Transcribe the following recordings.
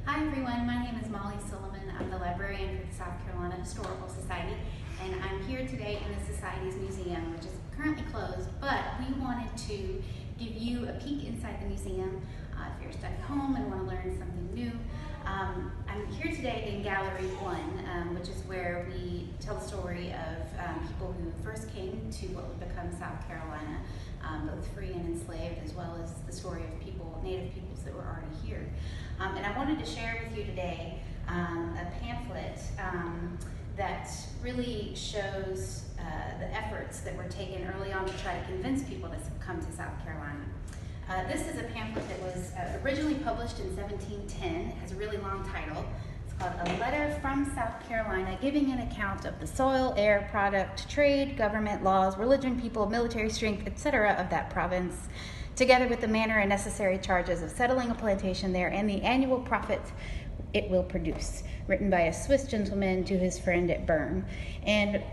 Hi everyone, my name is Molly Silliman. I'm the librarian for the South Carolina Historical Society, and I'm here today in the Society's museum, which is currently closed, but we wanted to give you a peek inside the museum if you're stuck at home and want to learn something new. I'm here today in Gallery 1, which is where we tell the story of people who first came to what would become South Carolina, both free and enslaved, as well as the story of people, native peoples that were already here. And I wanted to share with you today a pamphlet that really shows the efforts that were taken early on to try to convince people to come to South Carolina. This is a pamphlet that was originally published in 1710. It has a really long title. It's called A Letter from South Carolina, giving an account of the soil, air, product, trade, government, laws, religion, people, military strength, etc. of that province, together with the manner and necessary charges of settling a plantation there and the annual profit it will produce, written by a Swiss gentleman to his friend at Bern. And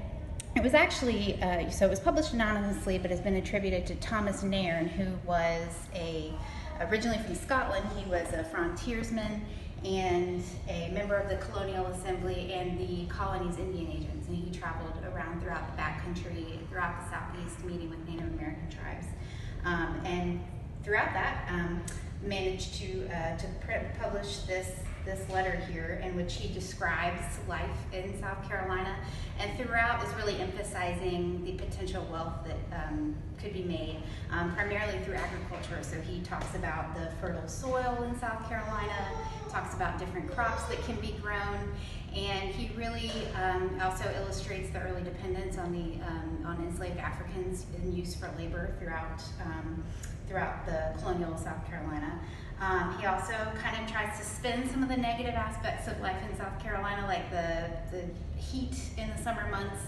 it was actually, so it was published anonymously, but has been attributed to Thomas Nairne, who was originally from Scotland. He was a frontiersman and a member of the Colonial Assembly and the colony's Indian agents. And he traveled around throughout the backcountry, throughout the Southeast, meeting with Native American tribes. And throughout that, managed to publish this letter here, in which he describes life in South Carolina, and throughout is really emphasizing the potential wealth that could be made, primarily through agriculture. So he talks about the fertile soil in South Carolina, talks about different crops that can be grown, and he really also illustrates the early dependence on enslaved Africans in use for labor throughout the colonial South Carolina. He also kind of tries to spin some of the negative aspects of life in South Carolina, like the heat in the summer months.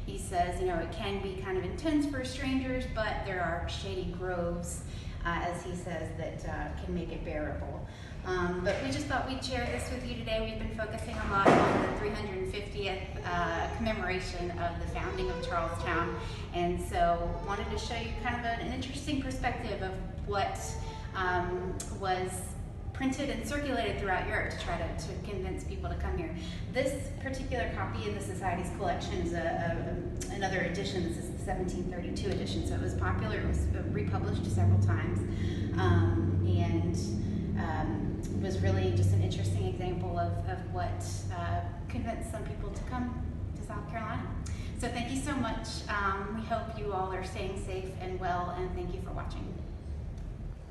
He says, it can be kind of intense for strangers, but there are shady groves, as he says, that can make it bearable. But we just thought we'd share this with you today. We've been focusing a lot on the 350th commemoration of the founding of Charlestown, and so wanted to show you kind of an interesting perspective of what was printed and circulated throughout Europe to try to convince people to come here. This particular copy in the Society's collection is another edition. This is the 1732 edition, so it was popular. It was republished several times, and was really just an interesting example of what convinced some people to come to South Carolina. So thank you so much. We hope you all are staying safe and well, and thank you for watching.